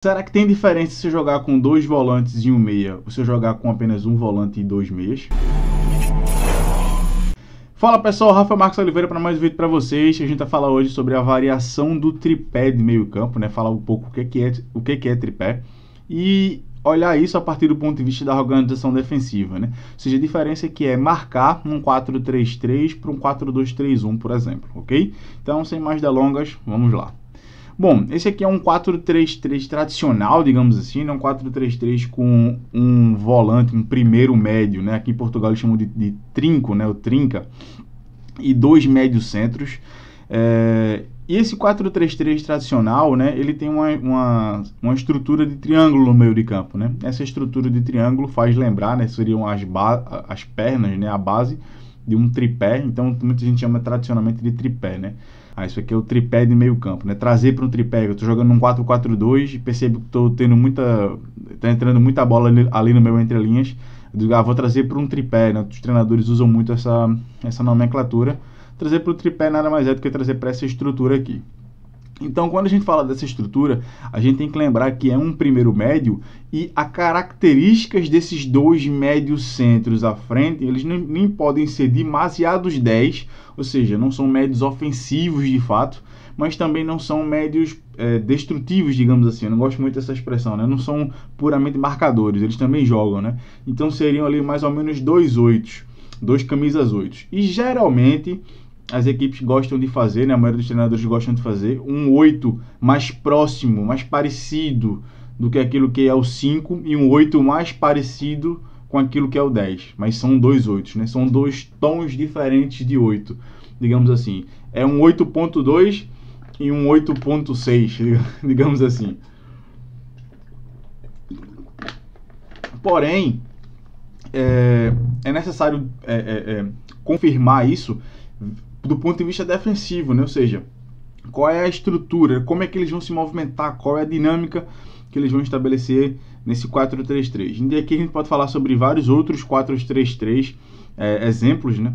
Será que tem diferença se jogar com 2 volantes e um meia, ou se eu jogar com apenas um volante e 2 meias? Fala pessoal, Rafa Marcos Oliveira para mais um vídeo para vocês. A gente vai falar hoje sobre a variação do tripé de meio campo, né? Falar um pouco o que é tripé e olhar isso a partir do ponto de vista da organização defensiva, né? Ou seja, a diferença que é marcar um 4-3-3 para um 4-2-3-1, por exemplo, ok? Então, sem mais delongas, vamos lá. Bom, esse aqui é um 4-3-3 tradicional, digamos assim, né? Um 4-3-3 com um volante, um primeiro médio, né? Aqui em Portugal eles chamam de trinco, né? O trinca, e 2 médios centros. E esse 4-3-3 tradicional, né? Ele tem uma estrutura de triângulo no meio de campo, né? Essa estrutura de triângulo faz lembrar, né? Seriam as pernas, né? A base de um tripé, então muita gente chama tradicionalmente de tripé, né? Isso aqui é o tripé de meio campo, né? Trazer para um tripé, eu estou jogando num 4-4-2 e percebo que estou tendo tá entrando muita bola ali no meu entrelinhas, eu digo, vou trazer para um tripé, né? Os treinadores usam muito essa nomenclatura. Trazer para o tripé nada mais é do que trazer para essa estrutura aqui. Então, quando a gente fala dessa estrutura, a gente tem que lembrar que é um primeiro médio e as características desses 2 médios centros à frente, eles nem podem ser demasiados 10, ou seja, não são médios ofensivos de fato, mas também não são médios destrutivos, digamos assim. Eu não gosto muito dessa expressão, né? Não são puramente marcadores, eles também jogam, né? Então, seriam ali mais ou menos 2 8, 2 camisas 8. E geralmente as equipes gostam de fazer, né? A maioria dos treinadores gostam de fazer um 8 mais próximo, mais parecido do que aquilo que é o 5 e um 8 mais parecido com aquilo que é o 10. Mas são 2 8, né? São 2 tons diferentes de 8, digamos assim. É um 8.2 e um 8.6, digamos assim. Porém, é necessário confirmar isso do ponto de vista defensivo, né? Ou seja, qual é a estrutura, como é que eles vão se movimentar, qual é a dinâmica que eles vão estabelecer nesse 4-3-3. E aqui a gente pode falar sobre vários outros 4-3-3 exemplos, né?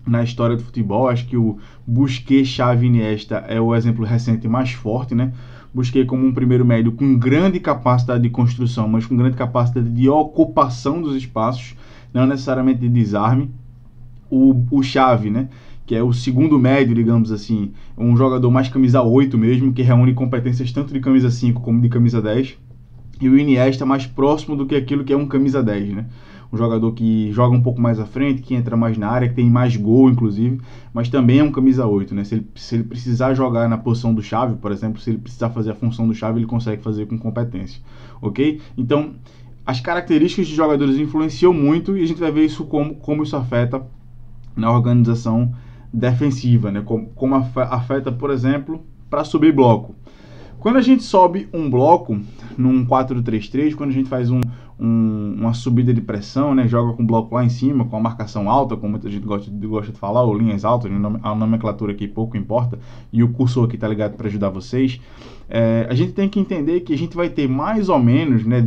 Na história do futebol. Acho que o Busquets, Xavi, Iniesta é o exemplo recente mais forte, né? Busquets como um primeiro médio com grande capacidade de construção, mas com grande capacidade de ocupação dos espaços, não necessariamente de desarme. O Xavi, né? Que é o segundo médio, digamos assim, um jogador mais camisa 8 mesmo, que reúne competências tanto de camisa 5 como de camisa 10. E o Iniesta mais próximo do que aquilo que é um camisa 10, né? Um jogador que joga um pouco mais à frente, que entra mais na área, que tem mais gol, inclusive, mas também é um camisa 8, né? Se ele precisar jogar na posição do Xavi, por exemplo, se ele precisar fazer a função do Xavi, ele consegue fazer com competência, ok? Então, as características de jogadores influenciam muito e a gente vai ver isso como isso afeta na organização defensiva, né? Como afeta, por exemplo, para subir bloco. Quando a gente sobe um bloco num 4-3-3, quando a gente faz uma subida de pressão, né? Joga com o bloco lá em cima, com a marcação alta, como muita gente gosta de falar, ou linhas altas, a nomenclatura aqui pouco importa, e o cursor aqui tá ligado para ajudar vocês. A gente tem que entender que a gente vai ter mais ou menos, né?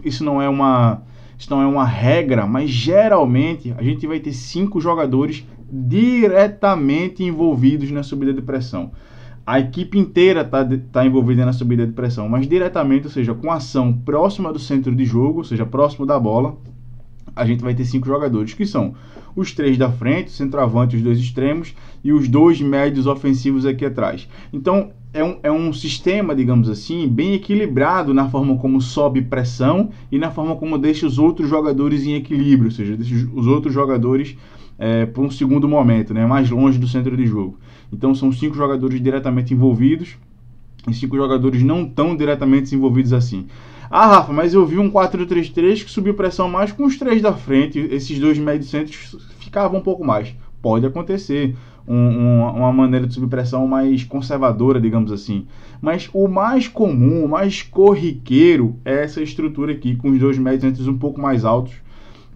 Isso não é uma regra, mas geralmente a gente vai ter 5 jogadores diretamente envolvidos na subida de pressão. A equipe inteira tá envolvida na subida de pressão, mas diretamente, ou seja, com ação próxima do centro de jogo, ou seja, próximo da bola, a gente vai ter 5 jogadores, que são os 3 da frente, o centroavante, os 2 extremos, e os 2 médios ofensivos aqui atrás. Então, é um sistema, digamos assim, bem equilibrado na forma como sobe pressão e na forma como deixa os outros jogadores em equilíbrio, ou seja, deixa os outros jogadores por um segundo momento, né, mais longe do centro de jogo. Então, são 5 jogadores diretamente envolvidos e 5 jogadores não tão diretamente envolvidos assim. Rafa, mas eu vi um 4-3-3 que subiu pressão mais com os 3 da frente, esses 2 médios centros ficavam um pouco mais. Pode acontecer, uma maneira de subir pressão mais conservadora, digamos assim. Mas o mais comum, o mais corriqueiro é essa estrutura aqui, com os 2 médios centros um pouco mais altos,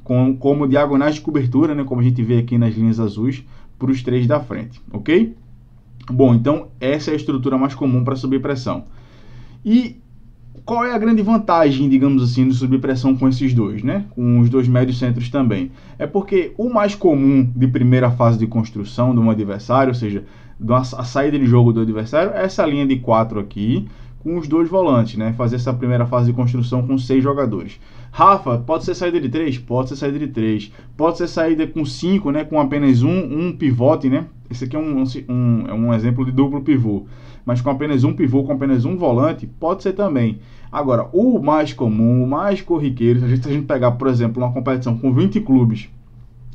como diagonais de cobertura, né, como a gente vê aqui nas linhas azuis, para os 3 da frente, ok? Bom, então essa é a estrutura mais comum para subir pressão. E qual é a grande vantagem, digamos assim, de subir pressão com esses 2, né? Com os 2 médios centros também? É porque o mais comum de primeira fase de construção de um adversário, ou seja, a saída de jogo do adversário, é essa linha de 4 aqui, com os 2 volantes, né? Fazer essa primeira fase de construção com 6 jogadores. Rafa, pode ser saída de 3? Pode ser saída de 3. Pode ser saída com 5, né? Com apenas um pivote, né? Esse aqui é um exemplo de duplo pivô. Mas com apenas um pivô, com apenas um volante, pode ser também. Agora, o mais comum, o mais corriqueiro, se a gente pegar, por exemplo, uma competição com 20 clubes,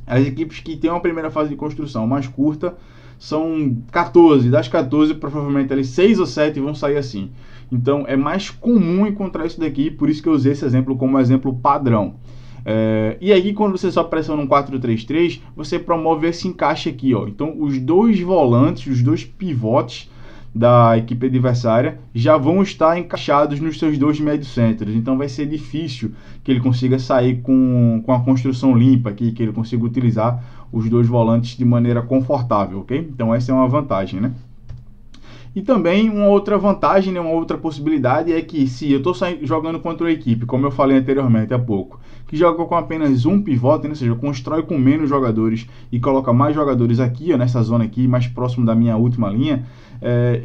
as equipes que têm uma primeira fase de construção mais curta são 14. Das 14, provavelmente ali 6 ou 7 vão sair assim. Então, é mais comum encontrar isso daqui, por isso que eu usei esse exemplo como exemplo padrão. E aí, quando você só pressiona um 4-3-3, você promove esse encaixe aqui, ó. Então, os 2 volantes, os 2 pivotes da equipe adversária já vão estar encaixados nos seus 2 médios-centros. Então vai ser difícil que ele consiga sair com a construção limpa aqui, que ele consiga utilizar os 2 volantes de maneira confortável, ok? Então essa é uma vantagem, né? E também uma outra vantagem, né, uma outra possibilidade é que se eu estou jogando contra uma equipe, como eu falei anteriormente há pouco, que joga com apenas um pivote, né, ou seja, constrói com menos jogadores e coloca mais jogadores aqui, ó, nessa zona aqui, mais próximo da minha última linha,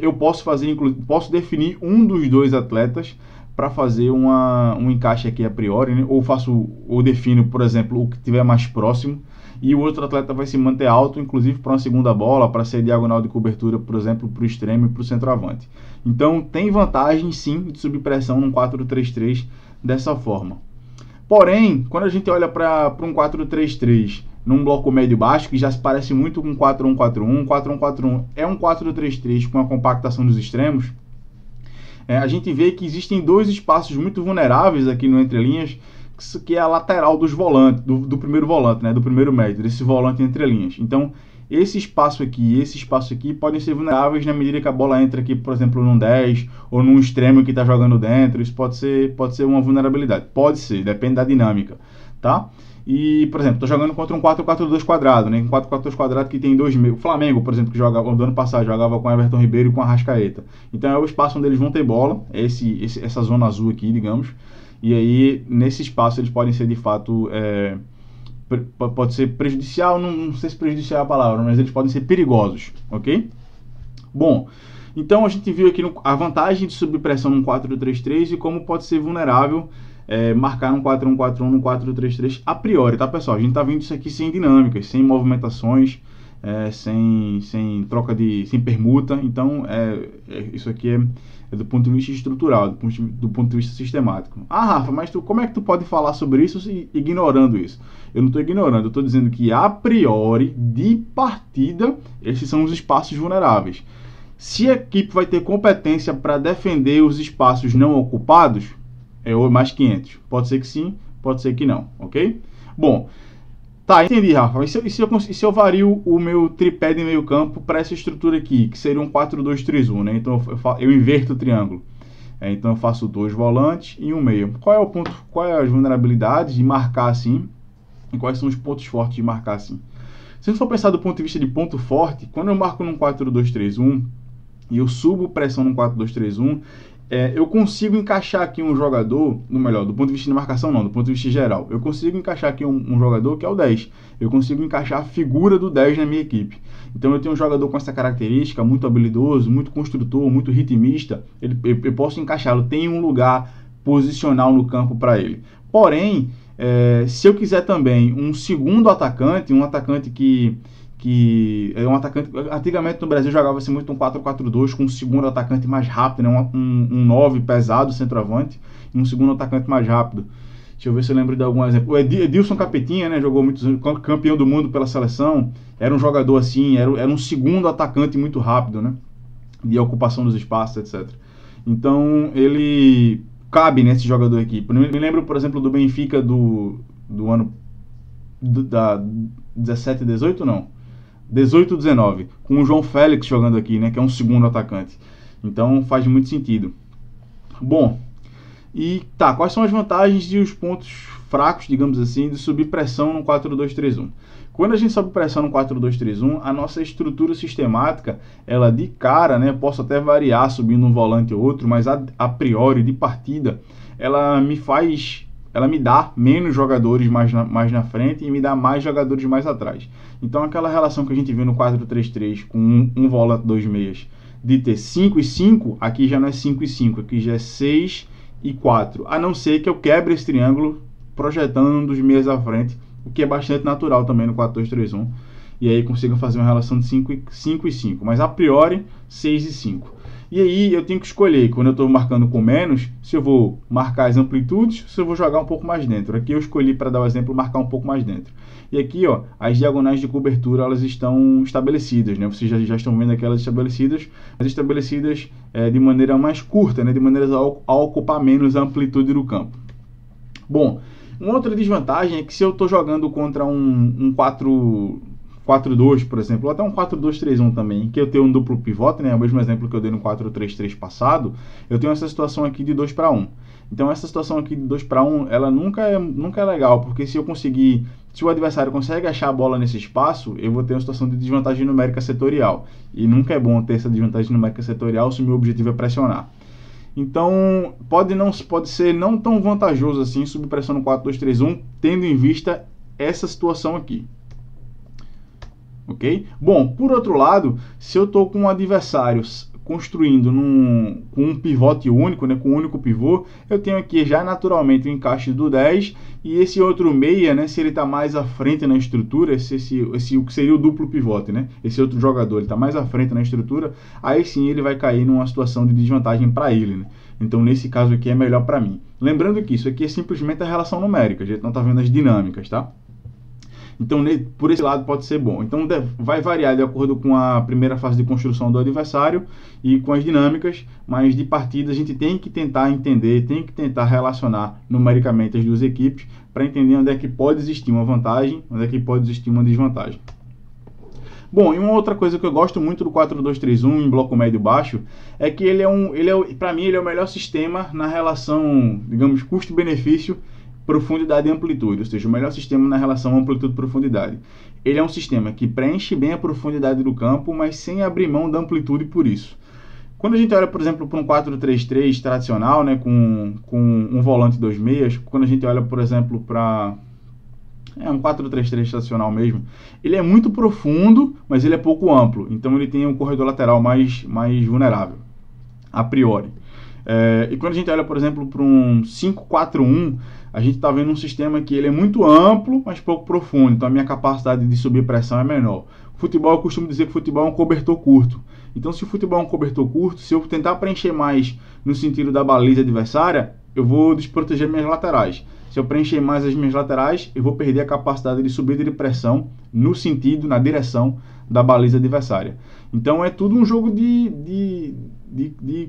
eu posso definir um dos 2 atletas para fazer um encaixe aqui a priori, né, ou defino, por exemplo, o que estiver mais próximo, e o outro atleta vai se manter alto, inclusive para uma segunda bola, para ser diagonal de cobertura, por exemplo, para o extremo e para o centroavante. Então tem vantagem sim de subir pressão num 4-3-3 dessa forma. Porém, quando a gente olha para um 4-3-3 num bloco médio-baixo, que já se parece muito com 4-1-4-1, 4-1-4-1 é um 4-3-3 com a compactação dos extremos, a gente vê que existem 2 espaços muito vulneráveis aqui no entrelinhas, que é a lateral dos volantes, do primeiro volante, né, do primeiro médio, desse volante entre linhas. Então, esse espaço aqui e esse espaço aqui podem ser vulneráveis na medida que a bola entra aqui, por exemplo, num 10 ou num extremo que está jogando dentro. Isso pode ser uma vulnerabilidade. Pode ser, depende da dinâmica, tá? E, por exemplo, estou jogando contra um 4-4-2 quadrado, né? Um 4-4-2 quadrado que tem 2 meios. O Flamengo, por exemplo, que jogava, do ano passado, jogava com Everton Ribeiro e com Arrascaeta. Então, é o espaço onde eles vão ter bola, essa zona azul aqui, digamos. E aí, nesse espaço, eles podem ser, de fato, pode ser prejudicial, não sei se prejudicial é a palavra, mas eles podem ser perigosos, ok? Bom, então a gente viu aqui a vantagem de subir pressão num 4-3-3 e como pode ser vulnerável marcar num 4-1-4-1, num 4-3-3 a priori, tá, pessoal? A gente tá vendo isso aqui sem dinâmicas, sem movimentações, sem troca sem permuta. Então, isso aqui é do ponto de vista estrutural, do ponto de vista sistemático. Ah, Rafa, mas como é que tu pode falar sobre isso ignorando isso? Eu não estou ignorando, eu estou dizendo que a priori, de partida, esses são os espaços vulneráveis. Se a equipe vai ter competência para defender os espaços não ocupados, é o mais 500. Pode ser que sim, pode ser que não, ok? Bom, tá, entendi, Rafa. E se eu vario o meu tripé de meio campo para essa estrutura aqui, que seria um 4-2-3-1, né? Então eu inverto o triângulo. Então eu faço 2 volantes e um meio. Qual é o ponto? Qual é as vulnerabilidades de marcar assim? E quais são os pontos fortes de marcar assim? Se eu for pensar do ponto de vista de ponto forte, quando eu marco num 4-2-3-1 e eu subo pressão num 4-2-3-1, eu consigo encaixar aqui um jogador, no melhor, do ponto de vista de marcação não, do ponto de vista geral, eu consigo encaixar aqui um jogador que é o 10, eu consigo encaixar a figura do 10 na minha equipe. Então eu tenho um jogador com essa característica, muito habilidoso, muito construtor, muito ritmista, eu posso encaixá-lo, tem um lugar posicional no campo para ele. Porém, se eu quiser também um segundo atacante, um atacante que é um atacante, antigamente no Brasil jogava-se muito um 4-4-2 com um segundo atacante mais rápido, né? um 9 pesado, centroavante, e um segundo atacante mais rápido. Deixa eu ver se eu lembro de algum exemplo. O Edilson Capetinha, né? Jogou muito, campeão do mundo pela seleção, era um jogador assim, era um segundo atacante muito rápido, né? De ocupação dos espaços, etc. Então ele cabe nesse jogador aqui. Me lembro, por exemplo, do Benfica do ano da 17, 18, não. 18, 19, com o João Félix jogando aqui, né, que é um segundo atacante. Então faz muito sentido. Bom, e tá, quais são as vantagens e os pontos fracos, digamos assim, de subir pressão no 4-2-3-1? Quando a gente sobe pressão no 4-2-3-1, a nossa estrutura sistemática, ela de cara, né, posso até variar subindo um volante ou outro, mas a priori, de partida, ela me dá menos jogadores mais na frente e me dá mais jogadores mais atrás. Então aquela relação que a gente viu no 4-3-3 com um volante, 2 meias, de ter 5 e 5, aqui já não é 5 e 5, aqui já é 6 e 4. A não ser que eu quebre esse triângulo projetando um dos meias à frente, o que é bastante natural também no 4-2-3-1. E aí consigo fazer uma relação de 5 e 5. Mas a priori, 6 e 5. E aí eu tenho que escolher, quando eu estou marcando com menos, se eu vou marcar as amplitudes, se eu vou jogar um pouco mais dentro. Aqui eu escolhi, para dar o exemplo, marcar um pouco mais dentro. E aqui, ó, as diagonais de cobertura, elas estão estabelecidas, né? Vocês já estão vendo aqui elas estabelecidas, mas estabelecidas de maneira mais curta, né? De maneira a ocupar menos a amplitude do campo. Bom, uma outra desvantagem é que se eu estou jogando contra um 4-2, por exemplo, ou até um 4-2-3-1 também, que eu tenho um duplo pivote, né? O mesmo exemplo que eu dei no 4-3-3 passado, eu tenho essa situação aqui de 2-1. Então essa situação aqui de 2-1, ela nunca é legal, porque se o adversário consegue achar a bola nesse espaço, eu vou ter uma situação de desvantagem numérica setorial. E nunca é bom ter essa desvantagem numérica setorial se o meu objetivo é pressionar. Então pode ser não tão vantajoso assim subir pressão no 4-2-3-1, tendo em vista essa situação aqui. Ok? Bom, por outro lado, se eu estou com um adversário construindo com um pivote único, né, com um único pivô, eu tenho aqui já naturalmente o encaixe do 10 e esse outro meia, né, se ele está mais à frente na estrutura, o que seria o duplo pivote, né, esse outro jogador está mais à frente na estrutura, aí sim ele vai cair numa situação de desvantagem para ele, né? Então nesse caso aqui é melhor para mim. Lembrando que isso aqui é simplesmente a relação numérica, a gente não está vendo as dinâmicas, tá? Então, por esse lado pode ser bom. Então, vai variar de acordo com a primeira fase de construção do adversário e com as dinâmicas, mas de partida a gente tem que tentar entender, tem que tentar relacionar numericamente as duas equipes para entender onde é que pode existir uma vantagem, onde é que pode existir uma desvantagem. Bom, e uma outra coisa que eu gosto muito do 4-2-3-1 em bloco médio baixo é que para mim, ele é o melhor sistema na relação, digamos, custo-benefício, profundidade e amplitude, ou seja, o melhor sistema na relação amplitude-profundidade. Ele é um sistema que preenche bem a profundidade do campo, mas sem abrir mão da amplitude por isso. Quando a gente olha, por exemplo, para um 4-3-3 tradicional, né, com um volante 2 meias, quando a gente olha, por exemplo, para um 4-3-3 tradicional mesmo, ele é muito profundo, mas ele é pouco amplo, então ele tem um corredor lateral mais vulnerável, a priori. E quando a gente olha, por exemplo, para um 5-4-1, a gente está vendo um sistema que ele é muito amplo, mas pouco profundo. Então a minha capacidade de subir pressão é menor. Futebol, eu costumo dizer que futebol é um cobertor curto. Então se o futebol é um cobertor curto, se eu tentar preencher mais no sentido da baliza adversária, eu vou desproteger minhas laterais. Se eu preencher mais as minhas laterais, eu vou perder a capacidade de subida de pressão no sentido, na direção da baliza adversária. Então é tudo um jogo de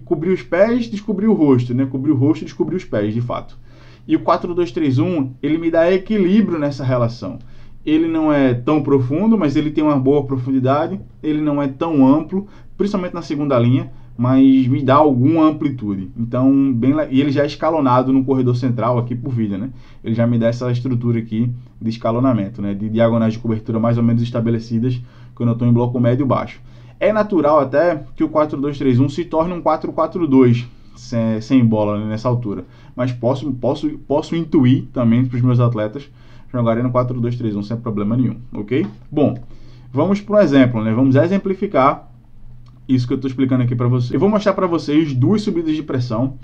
cobrir os pés, descobrir o rosto, né? Cobrir o rosto e descobrir os pés, de fato. E o 4-2-3-1, ele me dá equilíbrio nessa relação. Ele não é tão profundo, mas ele tem uma boa profundidade. Ele não é tão amplo, principalmente na segunda linha, mas me dá alguma amplitude. Então, e ele já é escalonado no corredor central aqui por vida, né? Ele já me dá essa estrutura aqui de escalonamento, né? De diagonais de cobertura mais ou menos estabelecidas quando eu estou em bloco médio baixo. É natural até que o 4-2-3-1 se torne um 4-4-2 sem bola, né, nessa altura. Mas posso intuir também para os meus atletas jogarem no 4-2-3-1 sem problema nenhum, ok? Bom, vamos para um exemplo, né? Vamos exemplificar isso que eu estou explicando aqui para vocês. Eu vou mostrar para vocês duas subidas de pressão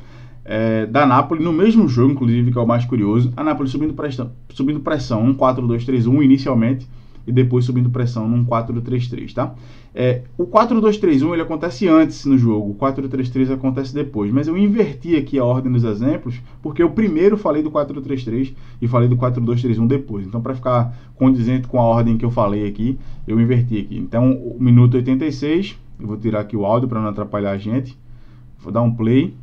da Napoli no mesmo jogo, inclusive, que é o mais curioso. A Napoli subindo pressão num 4-2-3-1 inicialmente e depois subindo pressão num 4-3-3, tá? O 4-2-3-1 ele acontece antes no jogo, o 4-3-3 acontece depois, mas eu inverti aqui a ordem dos exemplos, porque eu primeiro falei do 4-3-3 e falei do 4-2-3-1 depois. Então, para ficar condizente com a ordem que eu falei aqui, eu inverti aqui. Então, o minuto 86, eu vou tirar aqui o áudio para não atrapalhar a gente, vou dar um play,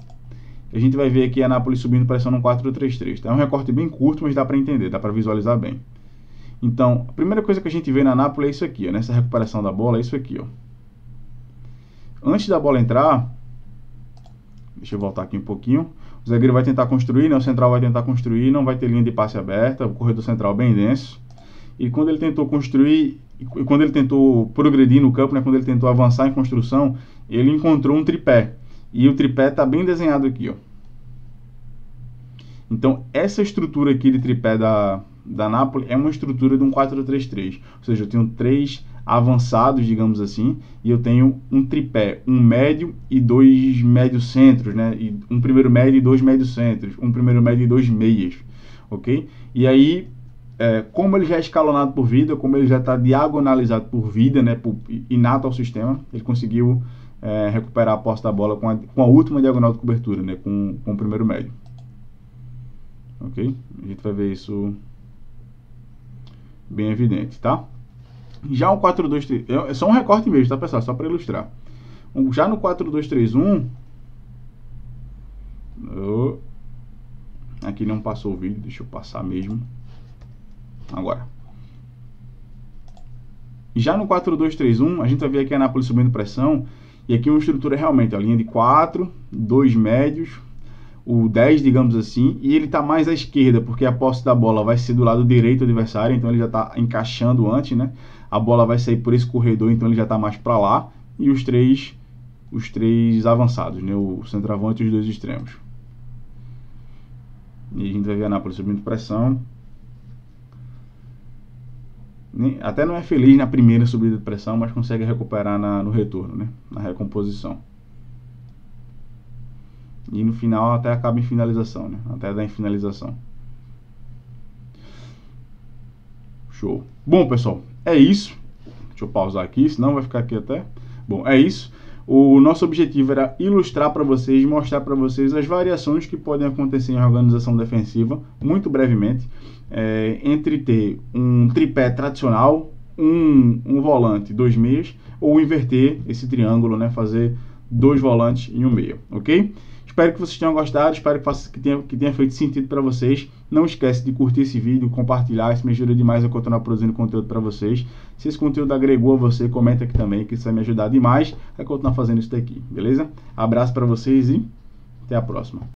e a gente vai ver aqui a Napoli subindo pressão no 4-3-3. Tá? É um recorte bem curto, mas dá para entender, dá para visualizar bem. Então, a primeira coisa que a gente vê na Napoli é isso aqui, ó, nessa recuperação da bola, é isso aqui, ó. Antes da bola entrar, deixa eu voltar aqui um pouquinho, o zagueiro vai tentar construir, né, o central vai tentar construir, não vai ter linha de passe aberta, o corredor central bem denso, e quando ele tentou construir, e quando ele tentou progredir no campo, né, quando ele tentou avançar em construção, ele encontrou um tripé, e o tripé está bem desenhado aqui, ó. Então, essa estrutura aqui de tripé da da Napoli é uma estrutura de um 4-3-3, ou seja, eu tenho 3 avançados, digamos assim, e eu tenho um tripé, um médio e 2 médios centros, né? E um primeiro médio e 2 médios centros, um primeiro médio e 2 meias, ok? E aí, como ele já é escalonado por vida, como ele já está diagonalizado por vida, né? Inato ao sistema, ele conseguiu recuperar a posse da bola com a última diagonal de cobertura, né? Com o primeiro médio. Ok? A gente vai ver isso bem evidente, tá? Já o 4-2-3... é só um recorte mesmo, tá, pessoal? Só para ilustrar. Já no 4-2-3-1... aqui não passou o vídeo, deixa eu passar mesmo. Agora. Já no 4-2-3-1, a gente vai ver aqui a Napoli subindo pressão. E aqui uma estrutura realmente, a linha de 4, 2 médios, o 10, digamos assim, e ele está mais à esquerda, porque a posse da bola vai ser do lado direito do adversário, então ele já está encaixando antes, né? A bola vai sair por esse corredor, então ele já está mais para lá, e os três avançados, né? O centroavante e os 2 extremos. E a gente vai ver a Napoli subindo pressão. Até não é feliz na primeira subida de pressão, mas consegue recuperar no retorno, né? Na recomposição. E no final até acaba em finalização, né? Até dar em finalização. Show. Bom, pessoal, é isso. Deixa eu pausar aqui, senão vai ficar aqui até... Bom, é isso. O nosso objetivo era ilustrar para vocês, mostrar para vocês as variações que podem acontecer em organização defensiva, muito brevemente, entre ter um tripé tradicional, um volante, 2 meias, ou inverter esse triângulo, né? Fazer 2 volantes e um meia, ok? Espero que vocês tenham gostado, espero que tenha feito sentido para vocês. Não esquece de curtir esse vídeo, compartilhar, isso me ajuda demais a continuar produzindo conteúdo para vocês. Se esse conteúdo agregou a você, comenta aqui também, que isso vai me ajudar demais a continuar fazendo isso daqui, beleza? Abraço para vocês e até a próxima.